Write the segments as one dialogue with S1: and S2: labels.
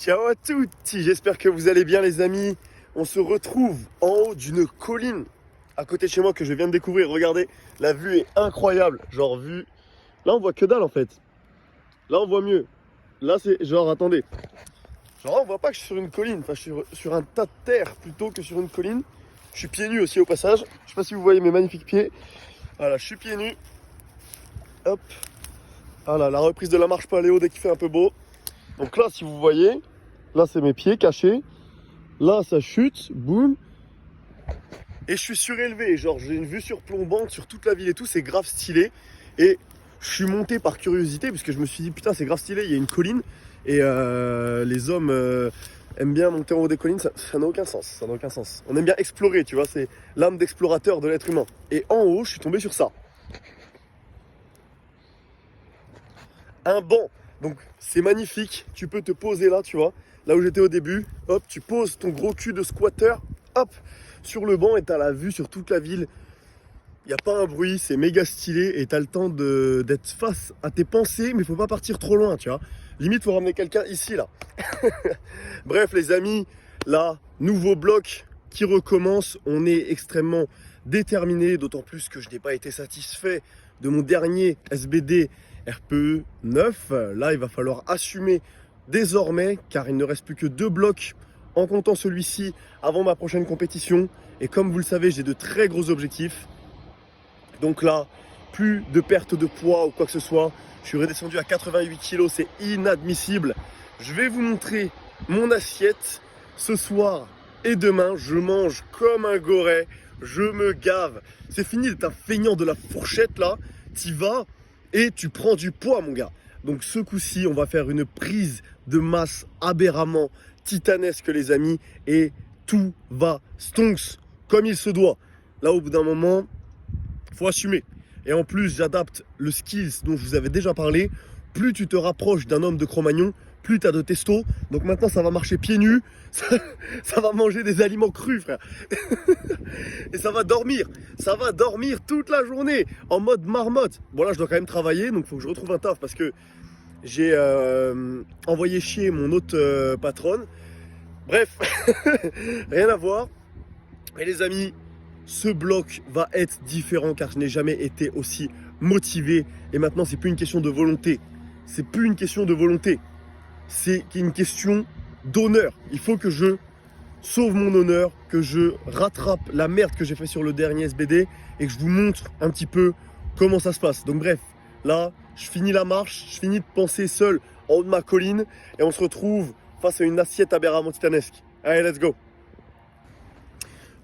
S1: Ciao à tutti, j'espère que vous allez bien les amis. On se retrouve en haut d'une colline à côté de chez moi que je viens de découvrir. Regardez, la vue est incroyable. Genre vue, là on voit que dalle en fait. Là on voit mieux. Là c'est genre, attendez. Genre là, on voit pas que je suis sur une colline. Enfin je suis sur un tas de terre plutôt que sur une colline. Je suis pieds nus aussi au passage. Je sais pas si vous voyez mes magnifiques pieds. Voilà, je suis pieds nus. Hop. Voilà, la reprise de la marche paléo dès qu'il fait un peu beau. Donc là si vous voyez, là c'est mes pieds cachés. Là ça chute, boum. Et je suis surélevé, genre j'ai une vue surplombante sur toute la ville et tout, c'est grave stylé. Et je suis monté par curiosité parce que je me suis dit putain c'est grave stylé, il y a une colline. Et les hommes aiment bien monter en haut des collines, ça n'a aucun sens, ça n'a aucun sens. On aime bien explorer, tu vois, c'est l'âme d'explorateur de l'être humain. Et en haut, je suis tombé sur ça. Un banc, donc c'est magnifique, tu peux te poser là, tu vois, là où j'étais au début, hop, tu poses ton gros cul de squatter, hop, sur le banc et t'as la vue sur toute la ville. Il n'y a pas un bruit, c'est méga stylé et t'as le temps d'être face à tes pensées, mais faut pas partir trop loin, tu vois. Limite, faut ramener quelqu'un ici, là. Bref, les amis, là, nouveau bloc qui recommence. On est extrêmement déterminé, d'autant plus que je n'ai pas été satisfait de mon dernier SBD RPE 9. Là, il va falloir assumer désormais, car il ne reste plus que 2 blocs en comptant celui-ci avant ma prochaine compétition. Et comme vous le savez, j'ai de très gros objectifs. Donc là, plus de perte de poids ou quoi que ce soit. Je suis redescendu à 88 kg, c'est inadmissible. Je vais vous montrer mon assiette ce soir et demain. Je mange comme un goret, je me gave. C'est fini d'être un feignant de la fourchette là. T'y vas et tu prends du poids mon gars. Donc ce coup-ci, on va faire une prise de masse aberramment titanesque les amis. Et tout va stonks comme il se doit. Là au bout d'un moment, faut assumer. Et en plus, j'adapte le skills dont je vous avais déjà parlé. Plus tu te rapproches d'un homme de Cro-Magnon, plus tu as de testo. Donc maintenant, ça va marcher pieds nus. Ça va manger des aliments crus, frère. Et ça va dormir. Ça va dormir toute la journée en mode marmotte. Bon, là, je dois quand même travailler. Donc, il faut que je retrouve un taf parce que j'ai envoyé chier mon autre patronne. Bref, rien à voir. Mais les amis, ce bloc va être différent car je n'ai jamais été aussi motivé. Et maintenant, c'est plus une question de volonté. C'est plus une question de volonté. C'est une question d'honneur. Il faut que je sauve mon honneur, que je rattrape la merde que j'ai fait sur le dernier SBD et que je vous montre un petit peu comment ça se passe. Donc bref, là, je finis la marche, je finis de penser seul en haut de ma colline et on se retrouve face à une assiette aberramment titanesque. Allez, let's go!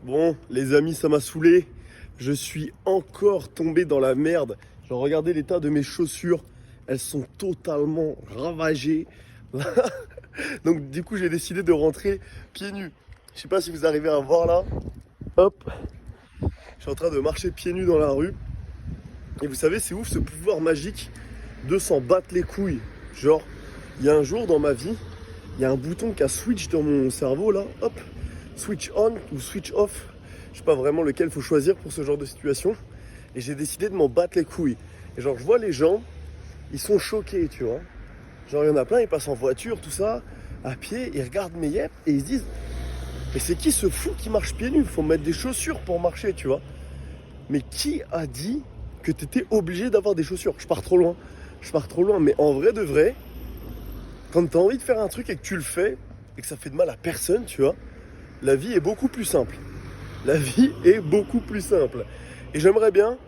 S1: Bon, les amis, ça m'a saoulé. Je suis encore tombé dans la merde. Genre, regardez l'état de mes chaussures. Elles sont totalement ravagées. Donc, du coup, j'ai décidé de rentrer pieds nus. Je sais pas si vous arrivez à voir là. Hop. Je suis en train de marcher pieds nus dans la rue. Et vous savez, c'est ouf ce pouvoir magique de s'en battre les couilles. Genre, il y a un jour dans ma vie, il y a un bouton qui a switch dans mon cerveau là. Hop. Switch on ou switch off, je sais pas vraiment lequel faut choisir pour ce genre de situation. Et j'ai décidé de m'en battre les couilles. Et genre je vois les gens, ils sont choqués, tu vois. Genre il y en a plein, ils passent en voiture, tout ça, à pied, ils regardent mes yep et ils se disent mais c'est qui ce fou qui marche pieds nus? Faut mettre des chaussures pour marcher, tu vois. Mais qui a dit que t'étais obligé d'avoir des chaussures? Je pars trop loin. Mais en vrai de vrai, quand t'as envie de faire un truc et que tu le fais et que ça fait de mal à personne, tu vois, la vie est beaucoup plus simple. La vie est beaucoup plus simple. Et j'aimerais bien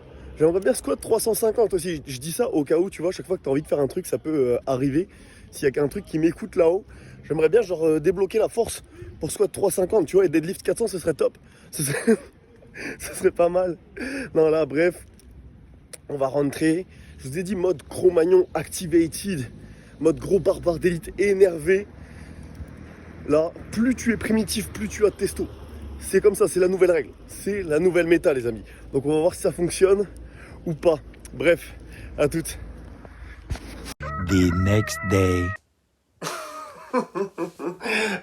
S1: squat 350 aussi. Je dis ça au cas où, tu vois, chaque fois que tu as envie de faire un truc, ça peut arriver. S'il y a un truc qui m'écoute là-haut, j'aimerais bien genre débloquer la force pour squat 350, tu vois, et deadlift 400, ce serait top. Ce serait pas mal. Non, là, bref, on va rentrer. Je vous ai dit mode Cro-Magnon activated, mode gros barbare d'élite énervé. Là, plus tu es primitif, plus tu as de testo. C'est comme ça, c'est la nouvelle règle. C'est la nouvelle méta, les amis. Donc on va voir si ça fonctionne ou pas. Bref, à toutes.
S2: The next day.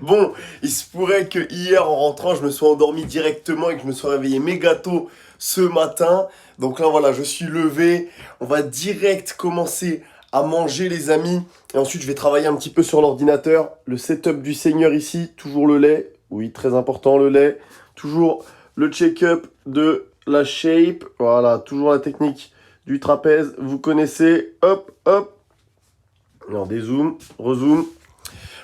S1: Bon, il se pourrait que hier en rentrant, je me sois endormi directement et que je me sois réveillé méga tôt ce matin. Donc là, voilà, je suis levé. On va direct commencer à manger les amis. Et ensuite je vais travailler un petit peu sur l'ordinateur. Le setup du Seigneur ici, toujours le lait. Oui, très important le lait. Toujours le check-up de la shape. Voilà, toujours la technique du trapèze. Vous connaissez. Hop, hop. Non, dézoom, rezoom.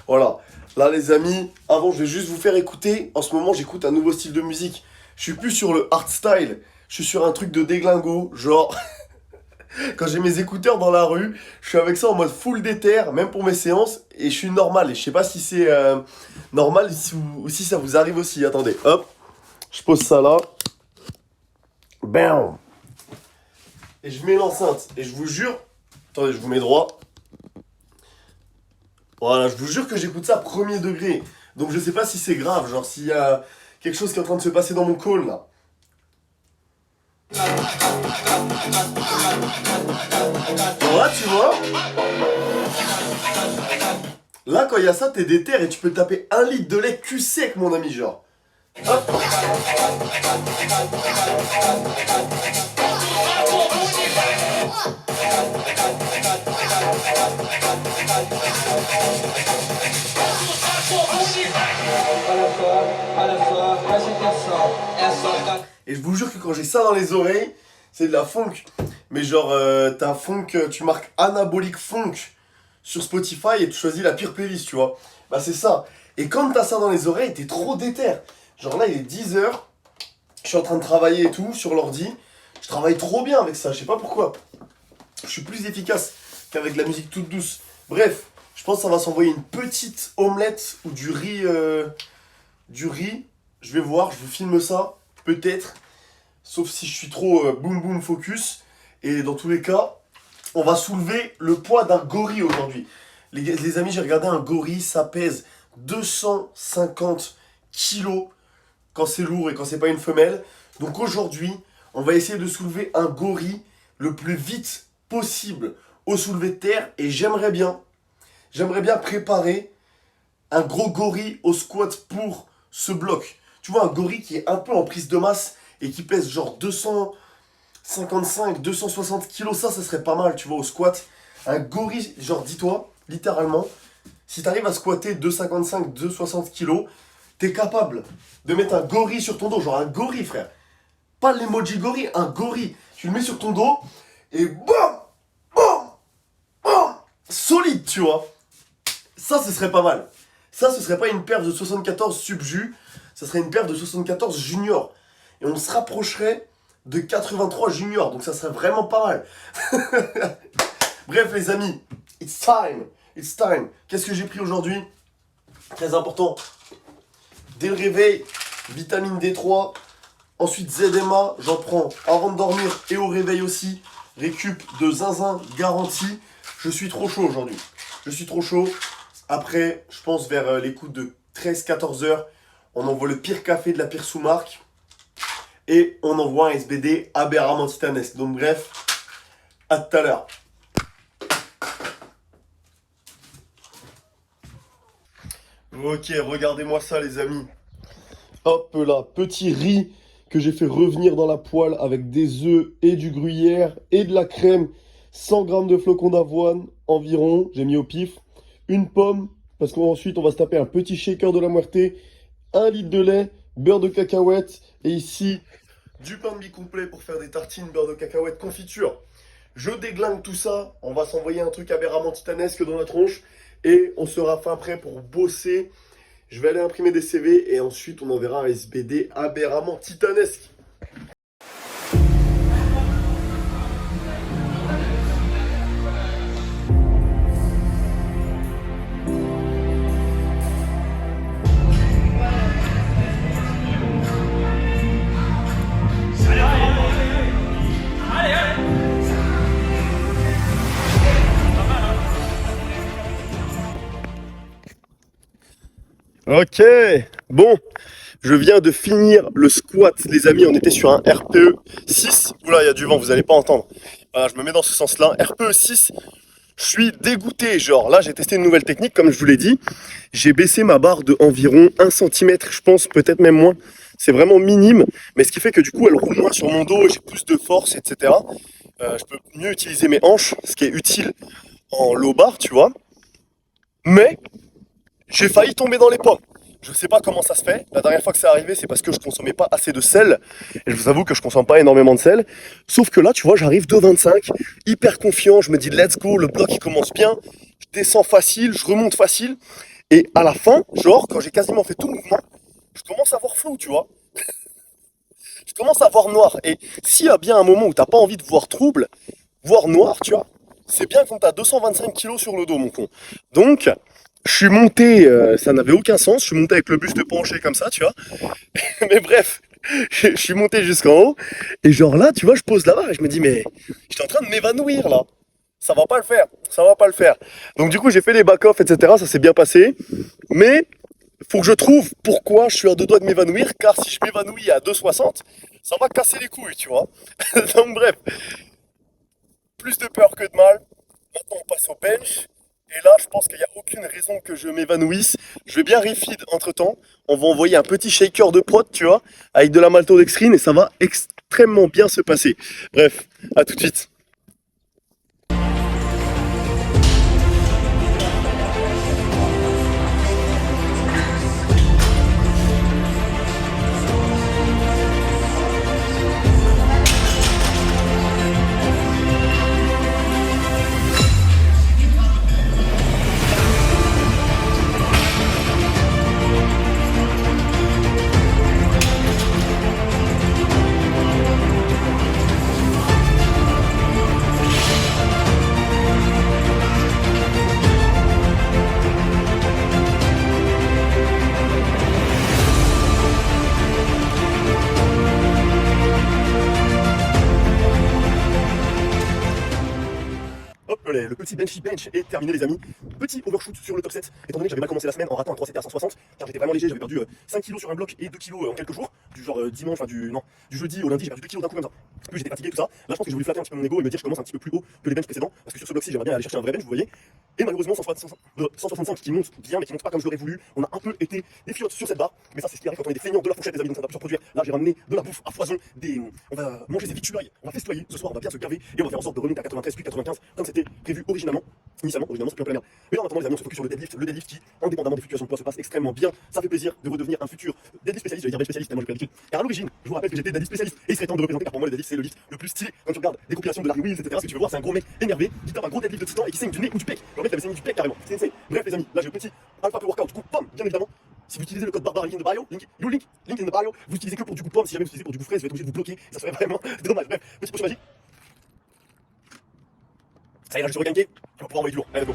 S1: Voilà. Là les amis, avant je vais juste vous faire écouter. En ce moment j'écoute un nouveau style de musique. Je suis plus sur le hardstyle. Je suis sur un truc de déglingo. Genre, quand j'ai mes écouteurs dans la rue, je suis avec ça en mode full déter, même pour mes séances. Et je suis normal. Et je sais pas si c'est normal ou si ça vous arrive aussi. Attendez, hop. Je pose ça là. Bam. Et je mets l'enceinte. Et je vous jure. Attendez, je vous mets droit. Voilà, je vous jure que j'écoute ça premier degré. Donc je sais pas si c'est grave, genre s'il y a quelque chose qui est en train de se passer dans mon call là. Alors là, tu vois, là quand il y a ça, t'es déter et tu peux taper 1 litre de lait cul sec, mon ami, genre. Hop. Et je vous jure que quand j'ai ça dans les oreilles, c'est de la funk. Mais genre, t'as funk, tu marques anabolique funk sur Spotify et tu choisis la pire playlist, tu vois. Bah c'est ça. Et quand t'as ça dans les oreilles, t'es trop déter. Genre là, il est 10h, je suis en train de travailler et tout sur l'ordi. Je travaille trop bien avec ça, je sais pas pourquoi. Je suis plus efficace qu'avec la musique toute douce. Bref, je pense que ça va s'envoyer une petite omelette ou du riz. Je vais voir, je vous filme ça, peut-être. Sauf si je suis trop boum boum focus. Et dans tous les cas, on va soulever le poids d'un gorille aujourd'hui. Les amis, j'ai regardé un gorille, ça pèse 250 kilos quand c'est lourd et quand c'est pas une femelle. Donc aujourd'hui, on va essayer de soulever un gorille le plus vite possible au soulevé de terre. Et j'aimerais bien préparer un gros gorille au squat pour ce bloc. Tu vois, un gorille qui est un peu en prise de masse et qui pèse genre 255, 260 kilos, ça serait pas mal, tu vois, au squat. Un gorille, genre, dis-toi, littéralement, si t'arrives à squatter 255, 260 kilos, t'es capable de mettre un gorille sur ton dos, genre un gorille, frère. Pas l'emoji gorille, un gorille. Tu le mets sur ton dos et BAM BAM BAM solide, tu vois. Ça, ce serait pas mal. Ça, ce serait pas une perf de 74 subjus, ça serait une perf de 74 junior. Et on se rapprocherait de 83 junior, donc ça serait vraiment pas mal. Bref, les amis, it's time. It's time. Qu'est-ce que j'ai pris aujourd'hui? Très important. Dès le réveil, vitamine D3. Ensuite, ZMA, j'en prends avant de dormir et au réveil aussi. Récup de zinzin garantie. Je suis trop chaud aujourd'hui. Je suis trop chaud. Après, je pense vers les coups de 13-14 heures, on envoie le pire café de la pire sous-marque. Et on envoie un SBD aberramment titanesque. Donc bref, à tout à l'heure. Ok, regardez-moi ça les amis. Hop là, petit riz que j'ai fait revenir dans la poêle avec des œufs et du gruyère et de la crème. 100 grammes de flocons d'avoine environ, j'ai mis au pif. Une pomme, parce qu'ensuite on va se taper un petit shaker de la Muerte. 1 litre de lait, beurre de cacahuète. Et ici, du pain de mie complet pour faire des tartines, beurre de cacahuète, confiture. Je déglingue tout ça. On va s'envoyer un truc aberramment titanesque dans la tronche. Et on sera fin prêt pour bosser. Je vais aller imprimer des CV et ensuite on enverra un SBD aberramment titanesque. Ok, bon, je viens de finir le squat, les amis, on était sur un RPE 6. Oula, il y a du vent, vous allez pas entendre. Voilà, je me mets dans ce sens-là, RPE 6, je suis dégoûté, genre là j'ai testé une nouvelle technique, comme je vous l'ai dit. J'ai baissé ma barre de environ 1 cm, je pense, peut-être même moins. C'est vraiment minime, mais ce qui fait que du coup elle roule moins sur mon dos, j'ai plus de force, etc. Je peux mieux utiliser mes hanches, ce qui est utile en low bar, tu vois. Mais j'ai failli tomber dans les pommes. Je sais pas comment ça se fait. La dernière fois que c'est arrivé, c'est parce que je consommais pas assez de sel. Et je vous avoue que je consomme pas énormément de sel. Sauf que là, tu vois, j'arrive 2,25, hyper confiant. Je me dis, let's go, le bloc il commence bien. Je descends facile, je remonte facile. Et à la fin, genre, quand j'ai quasiment fait tout le mouvement, je commence à voir flou, tu vois. Je commence à voir noir. Et s'il y a bien un moment où t'as pas envie de voir trouble, voir noir, tu vois, c'est bien quand t'as 225 kilos sur le dos, mon con. Donc, je suis monté, ça n'avait aucun sens, je suis monté avec le buste penché comme ça, tu vois. Mais bref, je suis monté jusqu'en haut, et genre là, tu vois, je pose la barre et je me dis, mais j'étais en train de m'évanouir là. Ça va pas le faire, ça va pas le faire. Donc du coup, j'ai fait les back-off, etc. Ça s'est bien passé. Mais faut que je trouve pourquoi je suis à deux doigts de m'évanouir, car si je m'évanouis à 2,60, ça va casser les couilles, tu vois. Donc bref, plus de peur que de mal. Maintenant, on passe au bench. Et là, je pense qu'il n'y a aucune raison que je m'évanouisse. Je vais bien refeed entre temps. On va envoyer un petit shaker de prot, tu vois, avec de la maltodextrine et ça va extrêmement bien se passer. Bref, à tout de suite. Hop, le petit bench est terminé, les amis. Petit overshoot sur le top 7, étant donné que j'avais mal commencé la semaine en ratant un 3 7 à 160, car j'étais vraiment léger, j'avais perdu 5 kilos sur un bloc et 2 kilos en quelques jours, du genre dimanche, enfin du jeudi au lundi, j'ai perdu 2 kilos d'un coup comme ça. Plus j'étais fatigué, tout ça. Là, je pense que je voulais flatter un petit peu mon ego et me dire que je commence un petit peu plus haut que les benches précédents, parce que sur ce bloc-ci, j'aimerais bien aller chercher un vrai bench, vous voyez. Et malheureusement, 165 qui monte bien, mais qui monte pas comme je l'aurais voulu. On a un peu été des fiottes sur cette barre, mais ça, c'est ce qui arrive quand on est des feignants de la fourchette, des amis, donc ça va plus se reproduire. Là, j'ai ramené de la bouffe à foison, on va manger des victuailles, on va festoyer ce soir, on va bien se gaver et on va faire en sorte de remonter à 93 puis 95 comme c'était prévu initialement, c'est plus un peu la merde. Mais là, en attendant, les amis, on se focus sur le deadlift qui, indépendamment des fluctuations de poids, se passe extrêmement bien. Ça fait plaisir de redevenir un futur deadlift spécialiste, je vais dire bench spécialiste, tellement j'ai pris l'habitude. Car à l'origine, je vous rappelle que j'étais deadlift spécialiste et il serait temps de le représenter car pour moi, le deadlift, c'est le lift le plus stylé. Quand tu regardes des compilations de Larry Wheels, etc., ce que tu veux voir, c'est un gros mec énervé qui tape un gros deadlift de titan et qui saigne du nez ou du pec. Le mec, il avait saigné du pec carrément. C'est insane. Bref, les amis, là, j'ai le petit alpha peu workout coup pomme, bien évidemment. Si vous utilisez le code barbare link in the bio, link in the bio, vous utilisez que pour du coup pomme. Si jamais vous utilisez pour du coup fraise, je vais être obligé de vous bloquer. Ça serait vraiment dommage. Bref, petit potion magique. Ça y est, là, je suis regagné. On va pouvoir envoyer du lourd. Allez, let's go.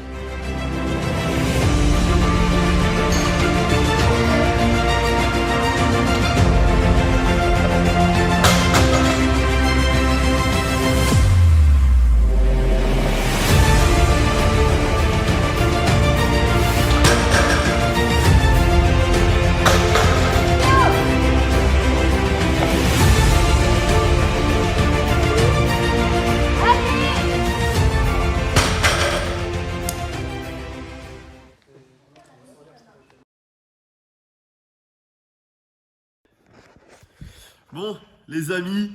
S1: Bon, les amis,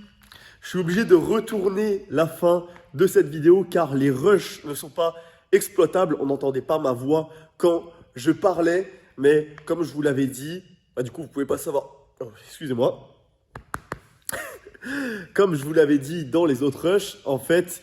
S1: je suis obligé de retourner la fin de cette vidéo car les rushs ne sont pas exploitables. On n'entendait pas ma voix quand je parlais, mais comme je vous l'avais dit, bah du coup, vous pouvez pas savoir. Oh, excusez-moi. Comme je vous l'avais dit dans les autres rushs, en fait,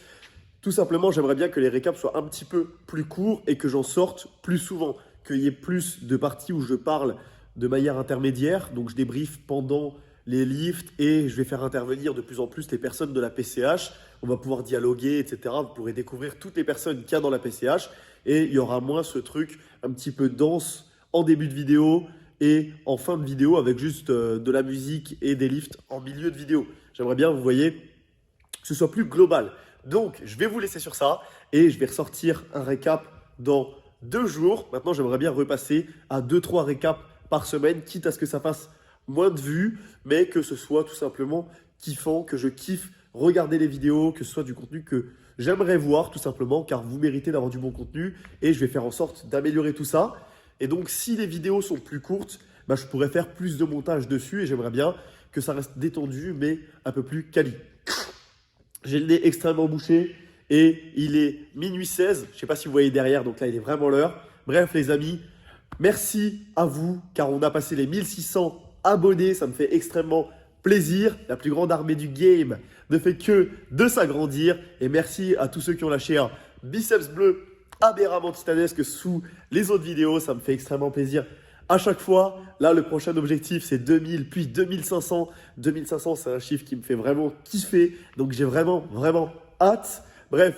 S1: tout simplement, j'aimerais bien que les récaps soient un petit peu plus courts et que j'en sorte plus souvent, qu'il y ait plus de parties où je parle de manière intermédiaire. Donc, je débriefe pendant les lifts et je vais faire intervenir de plus en plus les personnes de la PCH. On va pouvoir dialoguer, etc. Vous pourrez découvrir toutes les personnes qu'il y a dans la PCH et il y aura moins ce truc un petit peu dense en début de vidéo et en fin de vidéo avec juste de la musique et des lifts en milieu de vidéo. J'aimerais bien, vous voyez, que ce soit plus global. Donc, je vais vous laisser sur ça et je vais ressortir un récap dans 2 jours. Maintenant, j'aimerais bien repasser à 2-3 récaps par semaine, quitte à ce que ça fasse moins de vues, mais que ce soit tout simplement kiffant, que je kiffe regarder les vidéos, que ce soit du contenu que j'aimerais voir tout simplement, car vous méritez d'avoir du bon contenu et je vais faire en sorte d'améliorer tout ça. Et donc, si les vidéos sont plus courtes, bah, je pourrais faire plus de montage dessus et j'aimerais bien que ça reste détendu, mais un peu plus quali. J'ai le nez extrêmement bouché Et il est minuit 16. Je ne sais pas si vous voyez derrière, donc là, il est vraiment l'heure. Bref, les amis, merci à vous, car on a passé les 1600 abonnés. Ça me fait extrêmement plaisir. La plus grande armée du game ne fait que de s'agrandir. Et merci à tous ceux qui ont lâché un biceps bleu aberramment titanesque sous les autres vidéos. Ça me fait extrêmement plaisir à chaque fois. Là, le prochain objectif, c'est 2000, puis 2500. 2500, c'est un chiffre qui me fait vraiment kiffer. Donc, j'ai vraiment hâte. Bref,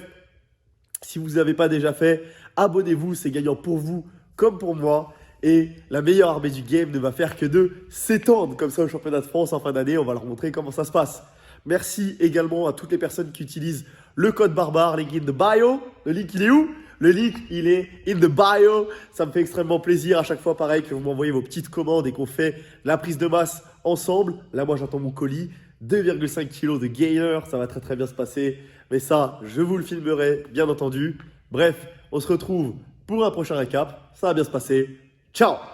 S1: si vous n'avez pas déjà fait, abonnez-vous. C'est gagnant pour vous comme pour moi. Et la meilleure armée du game ne va faire que de s'étendre. Comme ça, au championnat de France en fin d'année, on va leur montrer comment ça se passe. Merci également à toutes les personnes qui utilisent le code barbare, link in the bio. Le link, il est où? Le link, il est in the bio. Ça me fait extrêmement plaisir à chaque fois, pareil, que vous m'envoyez vos petites commandes et qu'on fait la prise de masse ensemble. Là, moi, j'attends mon colis. 2,5 kg de gainer. Ça va très bien se passer. Mais ça, je vous le filmerai, bien entendu. Bref, on se retrouve pour un prochain récap. Ça va bien se passer. Ciao!